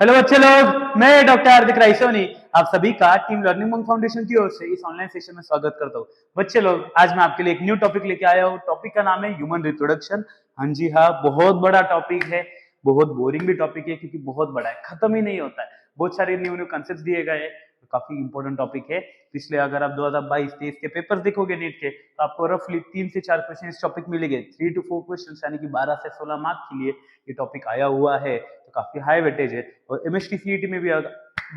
Hello बच्चे लोग, मैं डॉक्टर हार्दिक राइसोनी आप सभी का टीम लर्निंग मंक फाउंडेशन की ओर से इस ऑनलाइन सेशन में स्वागत करता हूँ। बच्चे लोग, आज मैं आपके लिए एक न्यू टॉपिक लेके आया हूँ। टॉपिक का नाम है ह्यूमन रिप्रोडक्शन। हाँ जी हाँ, बहुत बड़ा टॉपिक है, बहुत बोरिंग भी टॉपिक है क्योंकि बहुत बड़ा है, खत्म ही नहीं होता है। बहुत सारे न्यू न्यू कंसेप्ट दिए गए हैं, तो काफी इंपॉर्टेंट टॉपिक है। इसलिए अगर आप 2022-23 के पेपर देखोगे नीट के, तो आपको रफली 3 से 4 क्वेश्चन इस टॉपिक मिलेंगे। 3 to 4 क्वेश्चन यानी कि 12 से 16 मार्क के लिए ये टॉपिक आया हुआ है, तो काफी हाई वेटेज है। और एमएसटी सीईटी में भी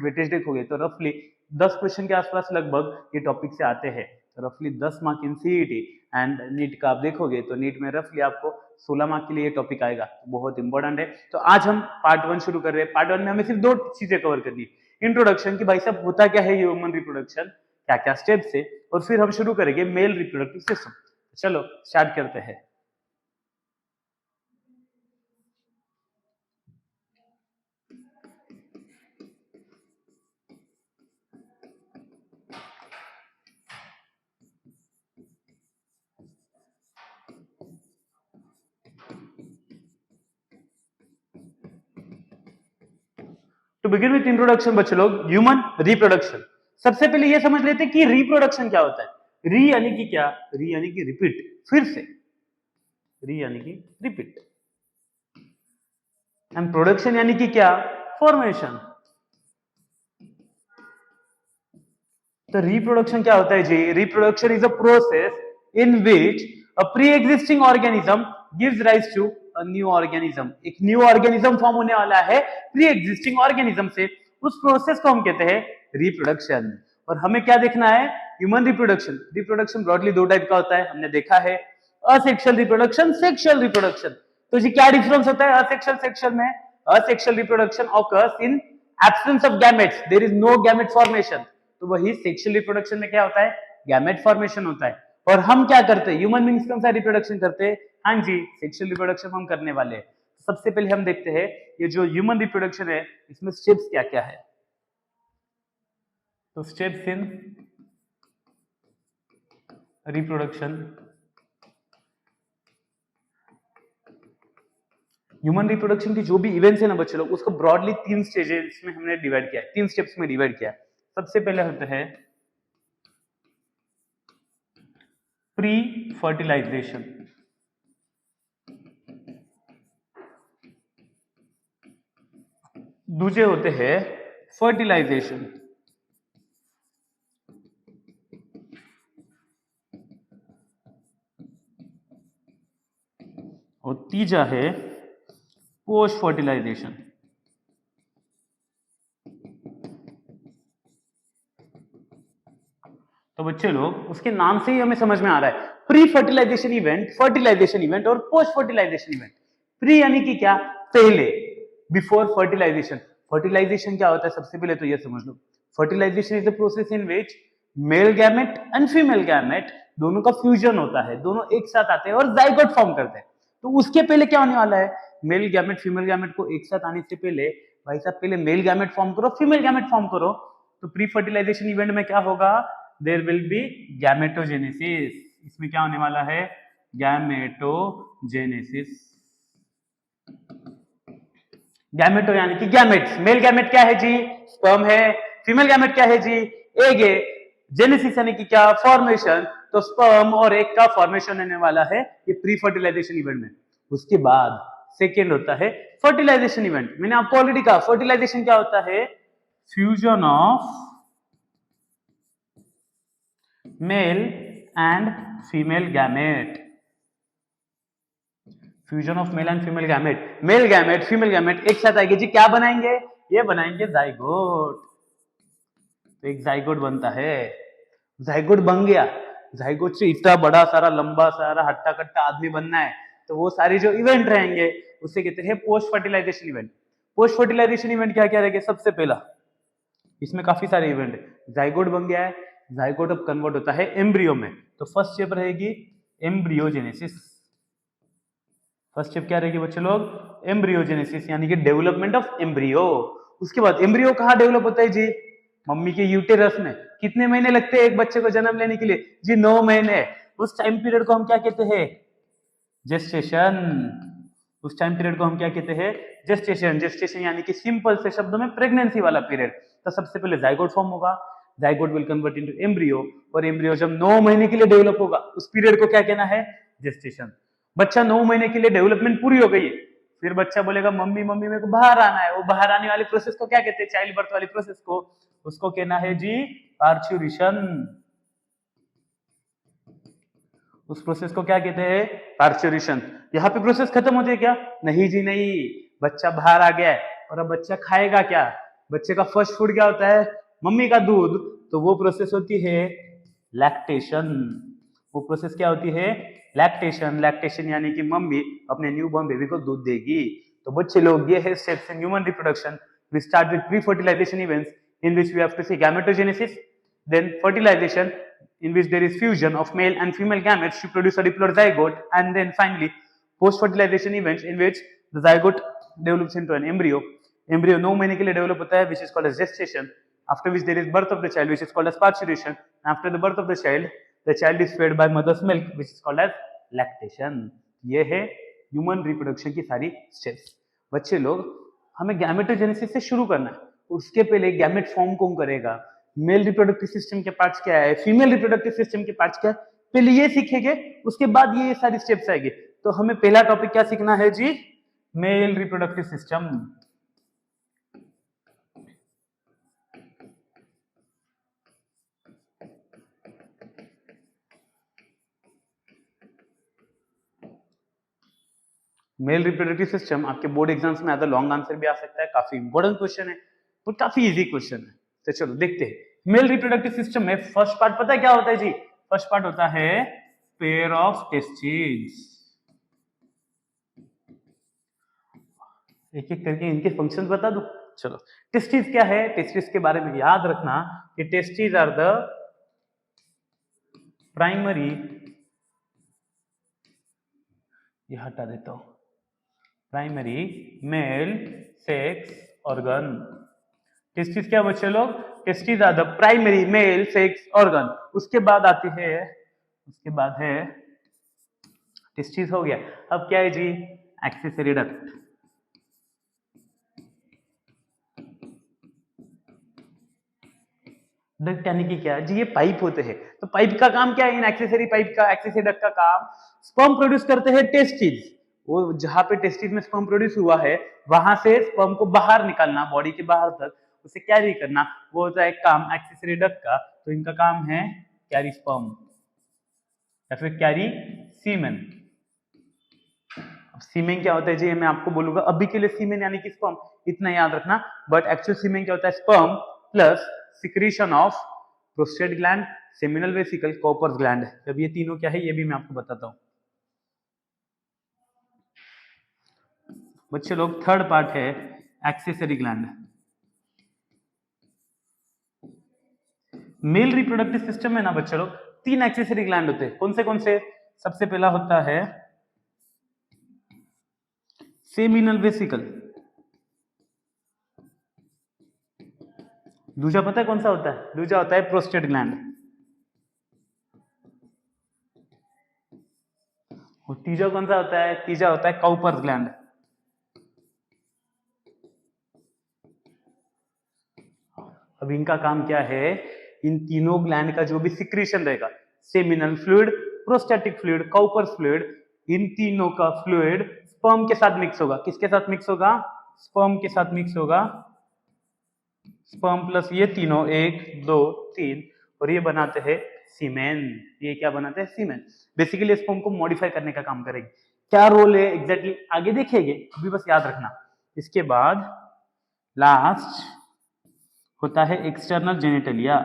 वेटेज देखोगे तो रफली 10 क्वेश्चन के आसपास लगभग ये टॉपिक से आते हैं। तो रफली 10 mark in CET and NEET का आप देखोगे तो नीट में रफली आपको 16 मार्क के लिए ये टॉपिक आएगा, बहुत इंपॉर्टेंट है। तो आज हम पार्ट 1 शुरू कर रहे हैं। पार्ट 1 में हमें सिर्फ 2 चीजें कवर करनी है। इंट्रोडक्शन की भाई साहब होता क्या है ह्यूमन रिप्रोडक्शन, क्या क्या स्टेप्स है, और फिर हम शुरू करेंगे मेल रिप्रोडक्टिव सिस्टम। चलो स्टार्ट करते हैं। टू बिगिन विथ इंट्रोडक्शन बच्चे लोग, ह्यूमन रिप्रोडक्शन। सबसे पहले ये समझ लेते हैं कि रिप्रोडक्शन क्या होता है। री यानी कि क्या? री यानी कि रिपीट, फिर से। री यानी कि रिपीट एंड प्रोडक्शन यानी कि क्या? फॉर्मेशन। तो रिप्रोडक्शन क्या होता है जी? Reproduction is a process in which a pre existing organism gives rise to a new organism. एक न्यू ऑर्गेनिज्म फॉर्म होने वाला है प्री एग्जिस्टिंग ऑर्गेनिज्म से, उस प्रोसेस को हम कहते हैं रिप्रोडक्शन। और हमें क्या देखना है? Human reproduction. Reproduction broadly 2 type का होता है, हमने देखा है। Asexual reproduction, sexual reproduction. तो जी क्या डिफरेंस होता है असेक्सुअल सेक्सुअल में? Asexual reproduction occurs in absence of gametes, there is no gamete formation. तो वही सेक्सुअल रिप्रोडक्शन में क्या होता है? गैमेट फॉर्मेशन होता है। और हम क्या करते हैं? ह्यूमन बींग्स कौन सा रिप्रोडक्शन करते हैं? हाँ जी, सेक्सुअल रिप्रोडक्शन हम करने वाले हैं। सबसे पहले हम देखते हैं ये जो ह्यूमन रिप्रोडक्शन है इसमें स्टेप्स क्या क्या है। तो steps in reproduction, human reproduction की जो भी इवेंट्स है ना बच्चे लोग, उसको ब्रॉडली 3 स्टेजेस में हमने डिवाइड किया है, 3 स्टेप्स में डिवाइड किया है। सबसे पहले होता है प्री फर्टिलाइजेशन, दूसरे होते हैं फर्टिलाइजेशन, और तीसरा है पोस्ट फर्टिलाइजेशन। तो बच्चे लोग, उसके नाम से ही हमें समझ में आ रहा है, pre fertilization event, fertilization event और पोस्ट फर्टिलाइजेशन इवेंट। प्री यानी कि क्या? पहले, बिफोर फर्टिलाइजेशन। फर्टिलाइजेशन क्या होता है सबसे पहले तो ये समझ लो। Fertilization is the process in which male gamete and female gamete दोनों का फ्यूजन होता है, दोनों एक साथ आते हैं और जाइगोट फॉर्म करते हैं। तो उसके पहले क्या होने वाला है? मेल गैमेट फीमेल गैमेट को एक साथ आने से पहले भाई साहब पहले मेल गैमेट फॉर्म करो, फीमेल गैमेट फॉर्म करो। तो प्री फर्टिलाइजेशन इवेंट में क्या होगा? There will be gametogenesis. इसमें क्या होने वाला है? गैमेटोजेनेसिस। गैमेटो यानी कि गैमेट्स। मेल गैमेट क्या है जी? स्पर्म है। फीमेल गैमेट क्या है जी? एग है। जेनेसिस यानी कि क्या? फॉर्मेशन। तो स्पर्म और एग का फॉर्मेशन होने वाला है ये प्री फर्टिलाइजेशन इवेंट में। उसके बाद सेकेंड होता है फर्टिलाइजेशन इवेंट। मैंने आपको ऑलरेडी कहा फर्टिलाइजेशन क्या होता है? Fusion of male and female gamete. Fusion of male and female gamete, male gamete female gamete एक साथ आएंगे जी, क्या बनाएंगे? ये बनाएंगे जाइगोट। तो एक जाइगोट बनता है। जाइगोट बन गया, जाइगोट से इतना बड़ा सारा लंबा सारा हट्टा कट्टा आदमी बनना है, तो वो सारी जो इवेंट रहेंगे उसे कहते हैं post fertilization event. Post fertilization event क्या क्या रहेंगे? सबसे पहला, इसमें काफी सारे इवेंट है। जाइगोट बन गया है, जाइगोट अब कन्वर्ट होता है एम्ब्रियो में। तो फर्स्ट स्टेप रहेगी एम्ब्रियोजेनेसिस। फर्स्ट स्टेप क्या रहेगी बच्चे लोग? एम्ब्रियोजेनेसिस यानी कि डेवलपमेंट ऑफ एम्ब्रियो। उसके बाद एम्ब्रियो कहाँ डेवलप होता है जी? मम्मी के यूटेरस में। कितने महीने लगते हैं एक बच्चे को जन्म लेने के लिए जी? 9 महीने। उस टाइम पीरियड को हम क्या कहते हैं? जेस्टेशन। उस टाइम पीरियड को हम क्या कहते हैं? जेस्टेशन। जेस्टेशन यानी कि सिंपल से शब्दों में प्रेगनेंसी वाला पीरियड। तो सबसे पहले जाइगोट फॉर्म होगा, zygote will convert into embryo, और एम्ब्रियो जब 9 महीने के लिए डेवलप होगा उस पीरियड को क्या कहना है? जेस्टेशन। बच्चा 9 महीने के लिए डेवलपमेंट पूरी हो गई है, फिर बच्चा बोलेगा मम्मी मम्मी मेरे को बाहर आना है। वो बाहर आने वाली प्रोसेस को क्या कहते हैं? चाइल्ड बर्थ वाली प्रोसेस को, उसको कहना है जी पार्च्यूरेशन। उस प्रोसेस को क्या कहते हैं? पार्च्यूरेशन। यहाँ पे प्रोसेस खत्म होती है क्या? नहीं जी नहीं, बच्चा बाहर आ गया है और अब बच्चा खाएगा क्या? बच्चे का फर्स्ट फूड क्या होता है? मम्मी का दूध। तो वो प्रोसेस होती है लैक्टेशन। वो प्रोसेस क्या होती है? लैक्टेशन। लैक्टेशन यानी कि मम्मी अपने न्यूबॉर्न बेबी को दूध देगी। तो बच्चे लोग, ये है steps in human reproduction. We start with pre fertilization events in which we have to see gametogenesis, then fertilization in which there is fusion of male and female gametes to produce a diploid zygote, and then finally post fertilization events in which the zygote develops into an embryo. Embryo 9 महीने के लिए develop होता है, which is called as gestation, after which there is birth of the child, which is called as parturition. After the birth of the child is fed by mother's milk, which is called as lactation. ये है human reproduction की सारी steps. बच्चे लोग, हमें gametogenesis से शुरू करना है। उसके पहले गैमेट फॉर्म कौन करेगा, मेल रिप्रोडक्टिव सिस्टम के पार्ट्स क्या है, फीमेल रिप्रोडक्टिव सिस्टम के पार्ट्स क्या है, पहले ये सीखेंगे, उसके बाद ये सारी स्टेप्स आएंगे। तो हमें पहला टॉपिक क्या सीखना है जी? Male reproductive system. Male reproductive system आपके बोर्ड एग्जाम्स में आता, लॉन्ग आंसर भी आ सकता है, काफी इंपॉर्टेंट क्वेश्चन है और काफी इजी क्वेश्चन है। तो चलो देखते हैं। मेल रिप्रोडक्टिव सिस्टम में फर्स्ट पार्ट पता है क्या होता है जी? फर्स्ट पार्ट होता है पेयर ऑफ टेस्टिस। एक एक करके इनके फंक्शन बता दो। चलो, टेस्टिस क्या है? टेस्टिस के बारे में याद रखना कि टेस्टिस आर द प्राइमरी, ये हटा देता हूं, primary male sex organ. Testis क्या बच्चे लोग? Testis are the primary male sex organ. उसके बाद आती है, उसके बाद है टेस्टिस हो गया। अब क्या है जी? Accessory duct. डक्ट यानी कि क्या जी? ये पाइप होते हैं। तो पाइप का काम क्या है? इन एक्सेसरी पाइप का, एक्सेसरी डक्ट का काम स्पर्म प्रोड्यूस करते हैं टेस्टिस। वो जहां पे टेस्टिस में स्पर्म प्रोड्यूस हुआ है वहां से स्पर्म को बाहर निकालना, बॉडी के बाहर तक उसे कैरी करना, वो होता है काम एक्सेसरी डक्ट का। तो इनका काम है कैरी स्पर्म या फिर कैरी सीमेन। अब सीमेन क्या होता है जी? मैं आपको बोलूंगा अभी के लिए। सीमेन यानी कि स्पर्म, इतना याद रखना। बट एक्चुअल सीमेन क्या होता है? Sperm plus secretion of prostate gland, seminal vesicle, Cowper's gland. जब ये तीनों क्या है ये भी मैं आपको बताता हूं। बच्चे लोग, थर्ड पार्ट है accessory gland. Mail reproductive system में ना बच्चे लोग 3 एक्सेसरी ग्लैंड होते हैं। कौन से? सबसे पहला होता है सेमिनल वेसिकल। दूसरा पता है कौन सा होता है? दूसरा होता है प्रोस्टेट ग्लैंड। और तीसरा कौन सा होता है? तीसरा होता है काउपर्स ग्लैंड। अब इनका काम क्या है? इन तीनों ग्लैंड का जो भी सिक्रीशन रहेगा, seminal fluid, prostatic fluid, Cowper's fluid, इन तीनों का फ्लूइड स्पर्म के साथ मिक्स होगा। किसके साथ मिक्स होगा? स्पर्म के साथ मिक्स होगा। स्पर्म प्लस ये तीनों, 1 2 3, और ये बनाते हैं सीमेन। ये क्या बनाते हैं? सीमेन। बेसिकली स्पर्म को मॉडिफाई करने का काम करेगी। क्या रोल है एग्जैक्टली आगे देखेंगे, अभी बस याद रखना। इसके बाद लास्ट होता है एक्सटर्नल जेनिटलिया।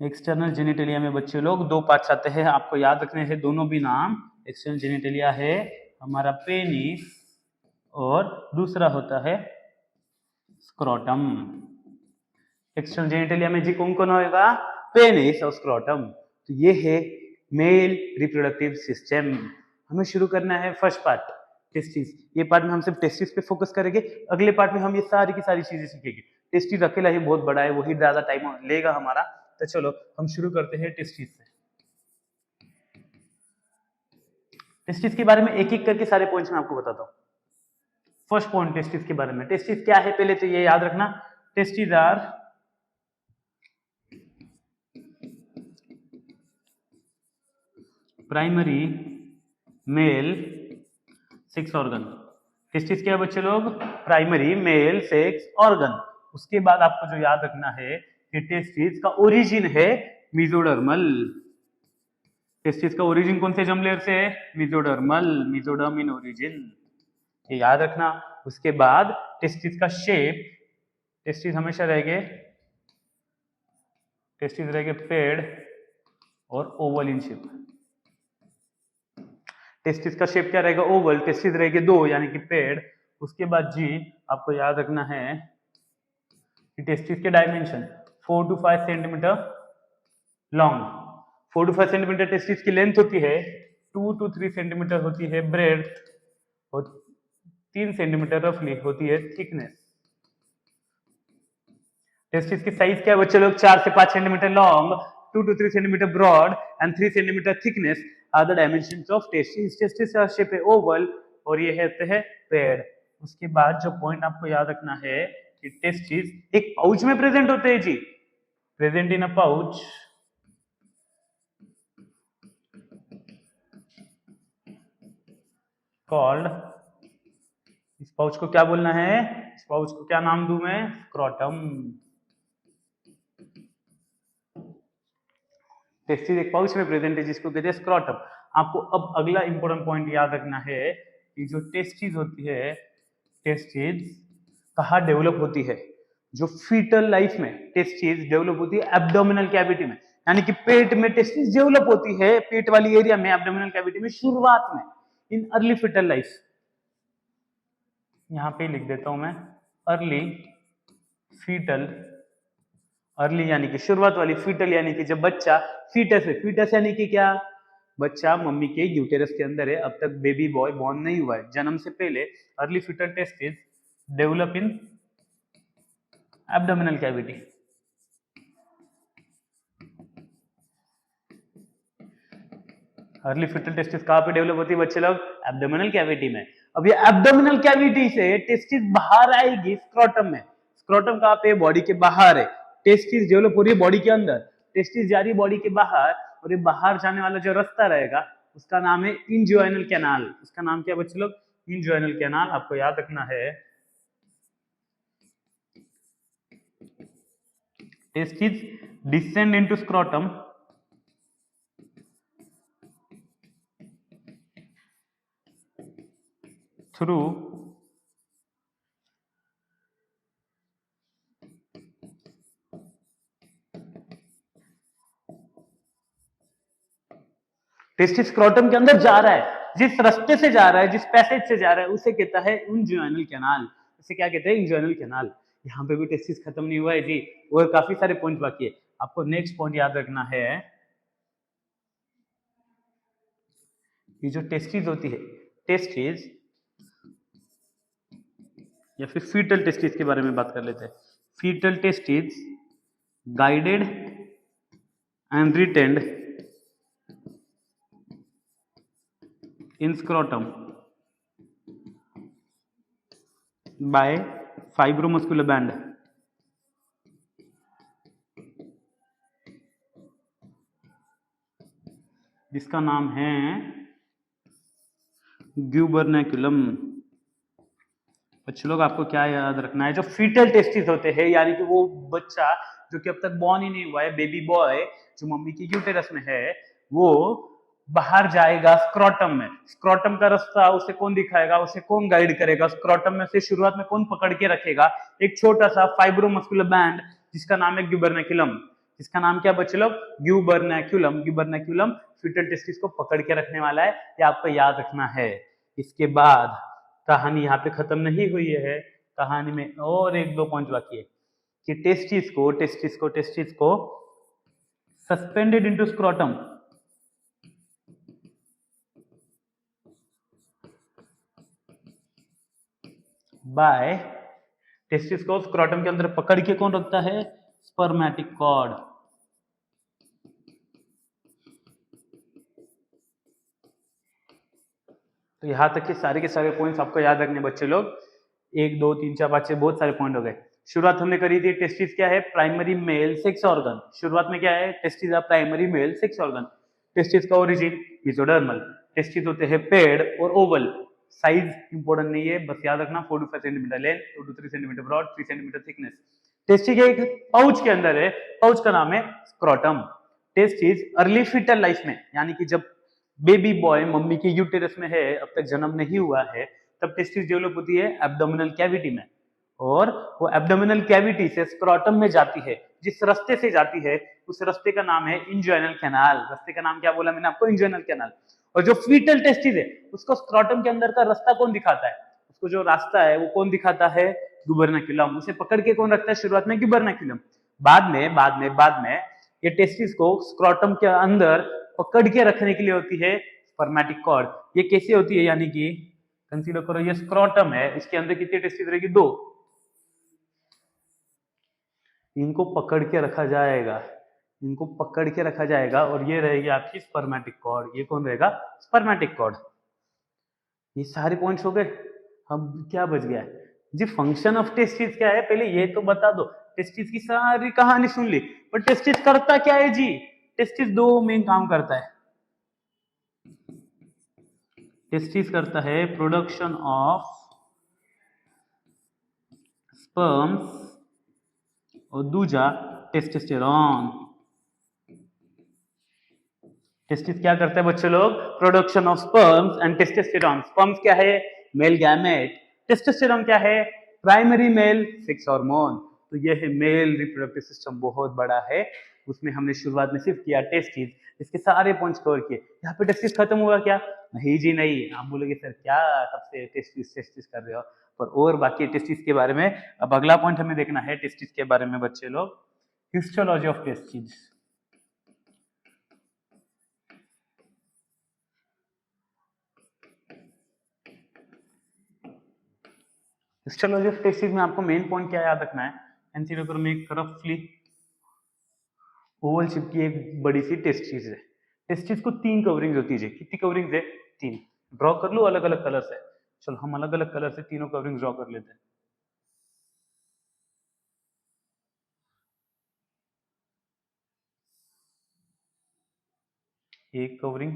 एक्सटर्नल जेनिटलिया में बच्चे लोग 2 पार्ट्स आते हैं, आपको याद रखने हैं दोनों भी नाम। एक्सटर्नल जेनिटलिया है हमारा पेनिस और दूसरा होता है स्क्रोटम। एक्सटर्नल जेनिटलिया में जी कौन कौन होगा? पेनिस और स्क्रोटम। तो ये है मेल रिप्रोडक्टिव सिस्टम। हमें शुरू करना है फर्स्ट पार्ट टेस्टिस। ये पार्ट में हम सिर्फ टेस्टिस पे फोकस करेंगे। अगले पार्ट में हम ये सारी की सारी चीजें सीखेंगे। टेस्टिस अकेला ही बहुत बड़ा है, वही ज्यादा टाइम लेगा हमारा। तो चलो हम शुरू करते हैं टेस्टिस से। टेस्टिस के बारे में एक एक करके सारे पॉइंट्स मैं आपको बताता हूँ। फर्स्ट पॉइंट टेस्टिस के बारे में, टेस्टिस क्या है पहले तो ये याद रखना, testis are primary male sex organ. Testis क्या है बच्चे लोग, प्राइमरी मेल सेक्स ऑर्गन। उसके बाद आपको जो याद रखना है कि टेस्टिस का ओरिजिन है मेसोडर्मल। टेस्टिस का ओरिजिन कौन से जर्म लेयर से है, मेसोडर्मल, मेसोडर्म इन ओरिजिन, ये याद रखना। उसके बाद टेस्टिस का शेप, टेस्टिस हमेशा रहेंगे, टेस्टिस रहेंगे पेड और ओवल इन शेप। टेस्टिस का शेप क्या रहेगा, ओवल, टेस्टिस रहेंगे दो यानी कि पेड। उसके बाद जी आपको याद रखना है कि टेस्टिस के dimension 4 to 5 centimetre long, 4 to 5 centimetre testis की लेंथ होती है, 2 to 3 सेंटीमीटर होती है ब्रेड्थ और 3 सेंटीमीटर रफली होती है थिकनेस। टेस्टिस की साइज क्या है बच्चे लोग, 4 से 5 centimetre long, 2 to 3 centimetre broad and 3 centimetre thickness are the dimensions of testis. Testis का शेप है ओवल और ये होते हैं पेड। उसके बाद जो पॉइंट आपको याद रखना है कि टेस्टिस एक पाउच में प्रेजेंट होते हैं जी, present in a pouch called, इस पाउच को क्या बोलना है, इस पाउच को क्या नाम दूं मैं, स्क्रोटम। टेस्टिस एक पाउच में प्रेजेंट है जिसको कहते हैं स्क्रोटम। आपको अब अगला इंपॉर्टेंट पॉइंट याद रखना है कि जो टेस्टिस होती है, टेस्टिस कहाँ डेवलप होती है, जो फीटल लाइफ में टेस्टिस डेवलप होती है एब्डोमिनल कैविटी में, यानी कि पेट में टेस्टिस डेवलप होती है, पेट वाली एरिया में, एब्डोमिनल कैविटी में शुरुआत में, इन अर्ली फीटल लाइफ। यहां पे लिख देता हूं मैं अर्ली फीटल, अर्ली यानी कि शुरुआत वाली, फीटल यानी कि जब बच्चा फीटस है, फीटस यानी कि क्या, बच्चा मम्मी के यूटेरस के अंदर है, अब तक बेबी बॉय बॉर्न नहीं हुआ है, जन्म से पहले early foetal testis develop in abdominal cavity. Early foetal testis कहां पे डेवलप होती है बच्चे लोग, एब्डोमिनल कैविटी में। अब ये एब्डोमिनल कैविटी से टेस्टिस बाहर आएगी स्क्रोटम में। स्क्रोटम कहां पे, बॉडी के बाहर है, टेस्टिस डेवलप हो रही है बॉडी के अंदर, टेस्टिस जा रही है बॉडी के बाहर, और ये बाहर जाने वाला जो रास्ता रहेगा उसका नाम है इंजुआइनल कैनाल। उसका नाम क्या बच्चे लोग, इंजुआइनल कैनाल। आपको याद रखना है testis descend into scrotum through testis scrotum के अंदर जा रहा है, जिस रास्ते से जा रहा है, जिस पैसेज से जा रहा है उसे कहता है इंजुआइनल कैनाल। इसे क्या कहते हैं, इंजुआइनल कैनाल। यहाँ पे भी टेस्टिस खत्म नहीं हुआ है जी, और काफी सारे पॉइंट बाकी है। आपको नेक्स्ट पॉइंट याद रखना है, ये जो टेस्टिस होती है, टेस्टिस या फिर फीटल टेस्टिस के बारे में बात कर लेते हैं। Foetal testis guided and retained in scrotum by fibromuscular band। जिसका नाम है ग्यूबरनैकुलम। बच्चे लोग आपको क्या याद रखना है, जो फीटल टेस्टिस होते हैं यानी कि वो बच्चा जो कि अब तक बॉर्न ही नहीं हुआ है, बेबी बॉय जो मम्मी की यूटेरस में है, वो बाहर जाएगा स्क्रोटम में। स्क्रोटम का रास्ता उसे कौन दिखाएगा, उसे कौन गाइड करेगा, स्क्रोटम में से शुरुआत में कौन पकड़ के रखेगा, एक छोटा सा फाइब्रोमस्कुलर बैंड जिसका नाम है ग्यूबरनैकुलम। जिसका नाम क्या बच्चे लोग, ग्यूबरनैकुलम। ग्यूबरनैकुलम फीटल टेस्टिस को पकड़ के रखने वाला है, ये आपको याद रखना है। इसके बाद कहानी यहाँ पे खत्म नहीं हुई है, कहानी में और एक दो पॉइंट बाकी है कि टेस्टिस को suspended into scrotum by, testis को स्क्रोटम के अंदर पकड़ के कौन रखता है, स्पर्मेटिक कॉर्ड। तो यहाँ तक के सारे पॉइंट्स आपको याद रखने बच्चे लोग। 1 2 3 4 5 6 बहुत सारे पॉइंट हो गए। शुरुआत हमने करी थी, टेस्टिस क्या है? Primary male sex organ. शुरुआत में क्या है? Testis are primary male sex organ. Testis का ओरिजिन मेसोडर्मल। टेस्टिस होते हैं पेड़ और ओवल। साइज इंपॉर्टेंट नहीं है, बस याद रखना 4 to 5 centimetre length, 2 to 3 centimetre broad, 3 centimetre thickness. Testis एक पाउच के अंदर है, पाउच का नाम है scrotum. Testis early foetal life में, यानी कि जब बेबी बॉय मम्मी के यूटेरस में है, अब तक जन्म नहीं हुआ है, तब टेस्टिस डेवलप होती है एब्डोमिनल कैविटी में, और वो एब्डोमिनल कैविटी से स्क्रोटम में जाती है। जिस रास्ते से जाती है उस रास्ते का नाम है इंजोइनल कैनाल। रास्ते का नाम क्या बोला मैंने आपको? इंजोइनल कैनाल। और जो फीटल टेस्टिस है उसको स्क्रोटम के अंदर का रास्ता कौन दिखाता है? उसको जो रास्ता है वो कौन दिखाता है? गुबर्नाक्यूलम। उसे पकड़ के कौन रखता है शुरुआत में? गुबर्नाक्यूलम। बाद में ये टेस्टिस को स्क्रोटम के अंदर पकड़ के रखने के लिए होती है स्पर्मेटिक कॉर्ड। ये कैसे होती है? यानी कि कंसीडर करो ये स्क्रोटम है, इसके अंदर कितनी टेस्टिस रहेगी? 2। इनको पकड़ के रखा जाएगा, इनको पकड़ के रखा जाएगा, और ये रहेगी आपकी स्पर्मेटिक कॉर्ड। ये कौन रहेगा? Spermatic cord. ये सारे पॉइंट्स हो गए। हम क्या बच गया है जी? फंक्शन ऑफ टेस्टिस क्या है पहले ये तो बता दो। टेस्टिस की सारी कहानी सुन ली, पर टेस्टिस करता क्या है जी? टेस्टिस 2 मेन काम करता है। टेस्टिस करता है प्रोडक्शन ऑफ स्पर्म्स और दूजा टेस्टोस्टेरोन। टेस्टिस क्या करता है बच्चे लोग? Production of sperms and testosterone. Sperms क्या है? Male gamete. टेस्टोस्टेरोन क्या है? Primary male sex hormone. तो ये है मेल रिप्रोडक्टिव सिस्टम, बहुत बड़ा है। उसमें हमने शुरुआत में सिर्फ किया टेस्टिस, इसके सारे पॉइंट्स कवर किए। यहाँ पे टेस्टिस खत्म हुआ क्या? नहीं जी नहीं। आप बोलोगे सर क्या सबसे टेस्टिस टेस्टिस कर रहे हो, पर और बाकी टेस्टिस के बारे में। अब अगला पॉइंट हमें देखना है टेस्टिस के बारे में बच्चे लोग, histology of testis. Histology of testis में आपको मेन पॉइंट क्या याद रखना है? एनसीडब्ल्यू में एक रफली ओवल शेप की एक बड़ी सी टेस्टिस है। टेस्टिस को 3 कवरिंग्स होती है। कितनी कवरिंग्स है? 3। ड्रॉ कर लो अलग अलग कलर से। चलो हम अलग अलग कलर से तीनों कवरिंग्स ड्रॉ कर लेते हैं। एक कवरिंग,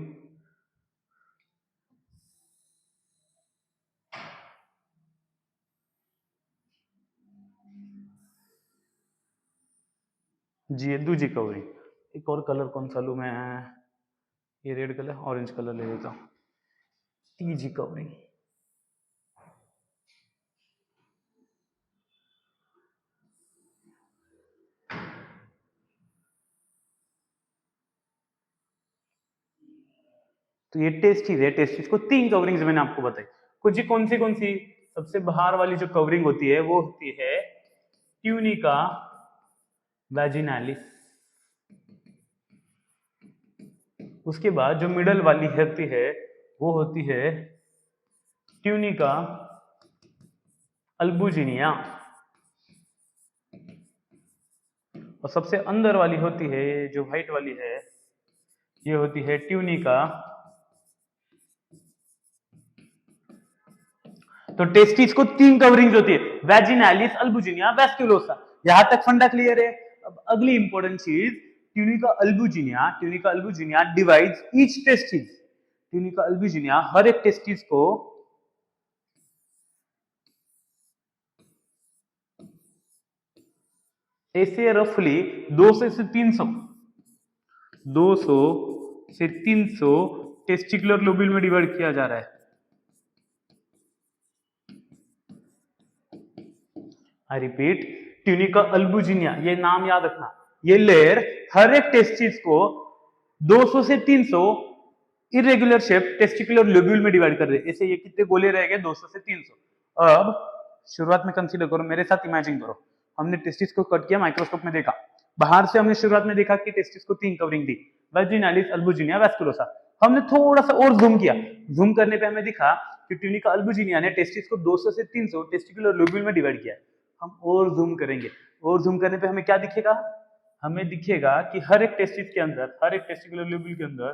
जी ये दूसरी कवरिंग। एक और कलर कौन सा लूं मैं? ये रेड कलर, ऑरेंज कलर ले लेता हूँ। तीसरी कवरिंग। तो ये टेस्टिस है। टेस्टिस को 3 कवरिंग्स मैंने आपको बताई। कुछ जी कौन सी? सबसे बाहर वाली जो कवरिंग होती है वो होती है ट्यूनिका वैजिनालिस। उसके बाद जो मिडल वाली होती है वो होती है ट्यूनिका अल्बुजिनिया, और सबसे अंदर वाली होती है जो व्हाइट वाली है, ये होती है ट्यूनिका। तो टेस्टिस को 3 कवरिंग्स होती है, वैजिनालिस, अल्बुजिनिया, वैस्कुलोसा। यहां तक फंडा क्लियर है। अब अगली इंपॉर्टेंट चीज, tunica albuginea divides each testis. Tunica albuginea हर एक टेस्टिस को ऐसे रफली 200 से 300 टेस्टिकुलर लोब्यूल में डिवाइड किया जा रहा है। आई रिपीट, ट्यूनिका अल्बुजिनिया, ये नाम याद रखना। ये लेयर हर एक टेस्टिस को 200 से 300 इरेगुलर शेप टेस्टिकुलर लोब्यूल में डिवाइड कर रहे हैं। ऐसे ये कितने गोले रह गए? 200 से 300। अब शुरुआत में कंसीडर करो, मेरे साथ इमेजिन करो। हमने टेस्टिस को कट किया, माइक्रोस्कोप में देखा। बाहर से हमने शुरुआत में देखा कि टेस्टिस को 3 कवरिंग दी, वैजिनालिस, अल्बुजिनिया, वैस्कुलोसा। हमने थोड़ा सा और जूम किया। जूम करने पे हमें दिखा कि ट्यूनिका अल्बुजिनिया ने टेस्टिस को 200 से 300 टेस्टिकुलर लोब्यूल में डिवाइड किया। हम और जूम करेंगे, और जूम करने पे हमें क्या दिखेगा? हमें दिखेगा कि हर एक टेस्टिस के अंदर, हर एक टेस्टिकुलर लोब्यूल के अंदर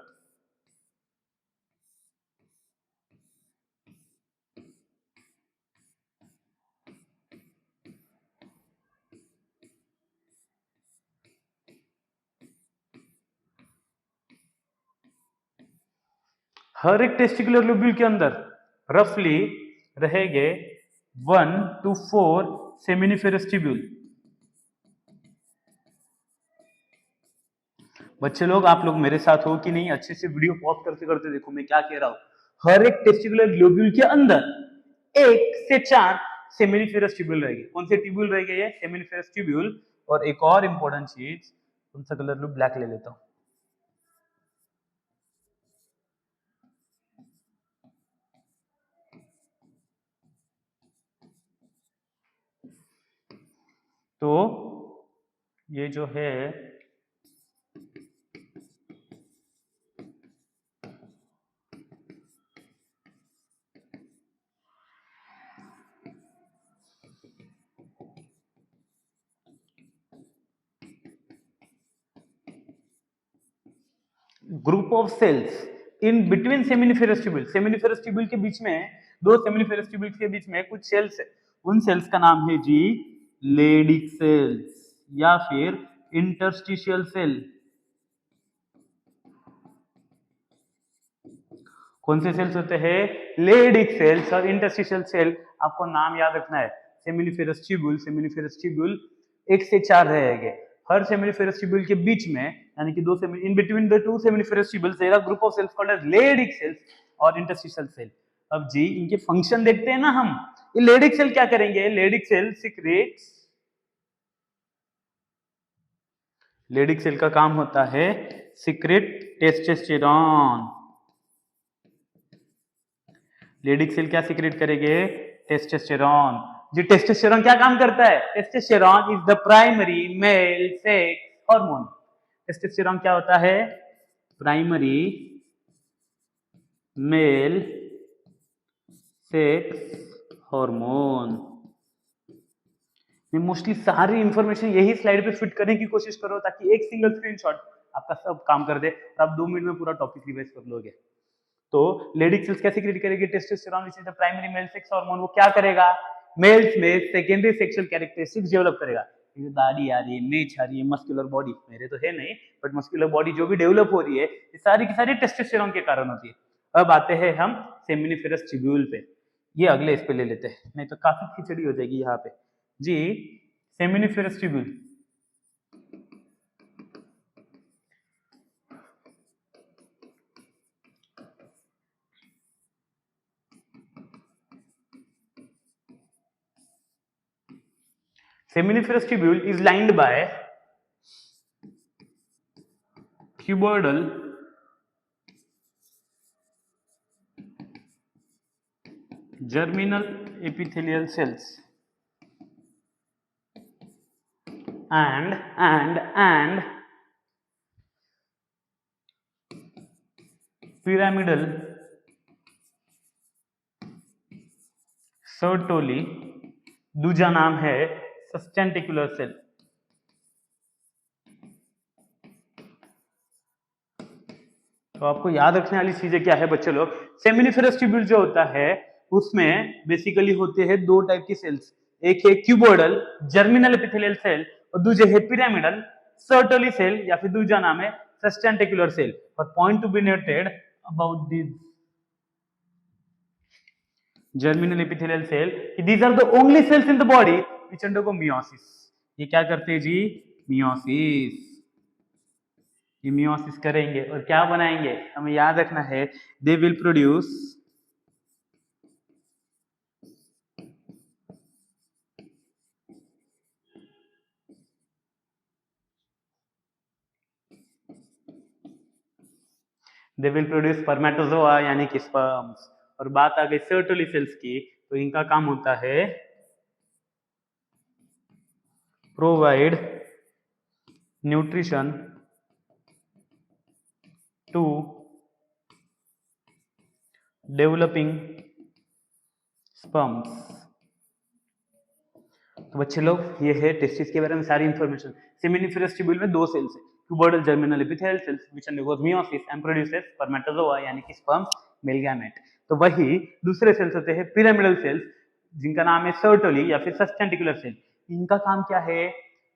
हर एक टेस्टिकुलर लोब्यूल के अंदर रफली रहेंगे 1 to 4 सेमिनिफेरस ट्यूब्यूल। बच्चे लोग, आप लोग मेरे साथ हो कि नहीं? अच्छे से वीडियो पॉज करते करते देखो मैं क्या कह रहा हूं। हर एक टेस्टिकुलर ग्लोब्यूल के अंदर 1 से 4 सेमिनिफेरस ट्यूब्यूल रहेंगे। कौन से ट्यूब्यूल रहेंगे? ये सेमिनिफेरस ट्यूब्यूल। और एक और इंपॉर्टेंट चीज, कौन सा कलर लूं? ब्लैक ले लेता हूं। तो ये जो है group of cells in between seminiferous tubule. Seminiferous tubule के बीच में, दो सेमिनिफेरस ट्यूब्यूल के बीच में कुछ सेल्स है। उन सेल्स का नाम है जी लेडिक सेल्स या फिर इंटरस्टिशियल सेल। कौन से सेल्स होते हैं? लेडिक सेल्स और इंटरस्टिशियल सेल। आपको नाम याद रखना है। सेमिनिफेरस ट्यूब्यूल, सेमिनिफेरस ट्यूब्यूल 1 से 4 रहेंगे। हर सेमिनिफेरस ट्यूब्यूल के बीच में, यानी कि दो in between the two seminiferous tubules there are group of cells called as Leydig cells और इंटरस्टिशियल सेल। अब जी इनके फंक्शन देखते हैं ना हम। ये लेडिक सेल क्या करेंगे? Leydig cell secretes, Leydig cell का काम होता है सीक्रेट टेस्टोस्टेरोन। लेडिक सेल क्या सीक्रेट करेंगे? टेस्टोस्टेरोन। जी टेस्टोस्टेरोन क्या काम करता है? Testosterone is the primary male sex hormone. Testosterone क्या होता है? Primary male sex hormone. मैं मोस्टली सारी इंफॉर्मेशन यही स्लाइड पे फिट करने की कोशिश करो ताकि एक सिंगल स्क्रीनशॉट आपका सब काम कर दे और आप 2 मिनट में पूरा टॉपिक रिवाइज कर लोगे। तो लेडिक सेल्स कैसे क्रिएट करेगी? Testosterone which is the primary male sex hormone. वो क्या करेगा? मेल्स में सेकेंडरी सेक्सुअल कैरेक्टरिस्टिक्स डेवलप करेगा। ये दाढ़ी आ रही है, मेच आ रही है, मस्कुलर बॉडी, मेरे तो है नहीं बट मस्कुलर बॉडी जो भी डेवलप हो रही है ये सारी की सारी टेस्टोस्टेरोन के कारण होती है। अब आते हैं हम सेमिनिफेरस ट्यूब्यूल पे। ये अगले इस पे ले लेते हैं, नहीं तो काफी खिचड़ी हो जाएगी यहाँ पे जी। Seminiferous tubule seminiferous tubule is lined by cuboidal germinal epithelial cells and pyramidal sertoli, दूजा नाम है सस्टेंटिकुलर सेल। तो आपको याद रखने वाली चीजें क्या है बच्चे लोग? सेमिनिफेरस ट्यूब्यूल जो होता है उसमें बेसिकली होते हैं दो टाइप की सेल्स। एक है क्यूबोइडल जर्मिनल एपिथेलियल सेल और दूसरे है पिरामिडल सर्टोली सेल या फिर दूसरा नाम है सस्टेंटिकुलर सेल। और point to be noted about this germinal epithelial cell, these are the only cells in the body which undergo meiosis। ये क्या करते हैं जी? meiosis। ये meiosis करेंगे और क्या बनाएंगे? हमें याद रखना है they will produce spermatozoa यानी कि sperms। और बात आ गई सर्टोली सेल्स की, तो इनका काम होता है provide nutrition to developing sperms. तो बच्चे लोग ये है टेस्टिस के बारे में सारी इंफॉर्मेशन। सेमिनिफेरस ट्यूब्यूल में दो सेल्स है, cuboidal germinal epithelial cells which undergoes meiosis and produces spermatozoa यानी कि स्पर्म्स, मेल गैमेट। तो वही दूसरे सेल्स होते हैं पिरामिडल सेल्स जिनका नाम है सर्टोली या फिर सस्टेंटिकुलर सेल। इनका काम क्या है?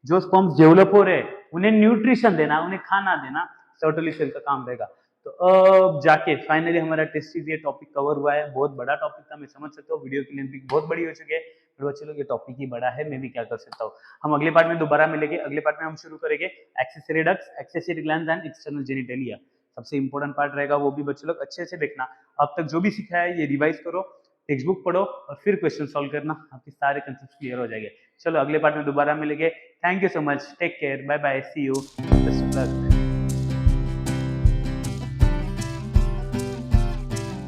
जो स्पर्म्स डेवलप हो रहे हैं उन्हें न्यूट्रिशन देना, उन्हें खाना देना, सर्टोली सेल का काम रहेगा। तो अब जाके फाइनली हमारा टेस्ट सीरीज ये टॉपिक कवर हुआ है। बहुत बड़ा टॉपिक था, मैं समझ सकता हूँ, वीडियो की लेंथ भी बहुत बड़ी हो चुकी है, पर बच्चे लोग ये टॉपिक ही बड़ा है, मैं भी क्या कर सकता हूँ। हम अगले पार्ट में दोबारा मिलेंगे। अगले पार्ट में हम शुरू करेंगे accessory ducts, accessory glands and external genitalia. सबसे इंपॉर्टेंट पार्ट रहेगा, वो भी बच्चे लोग अच्छे से देखना। अब तक जो भी सीखा है ये रिवाइज करो, टेक्स्ट बुक पढ़ो और फिर क्वेश्चन सॉल्व करना, आपके सारे कंसेप्ट क्लियर हो जाएंगे। चलो अगले पार्ट में दोबारा मिलेंगे। Thank you so much, take care, bye bye, see you, best of luck.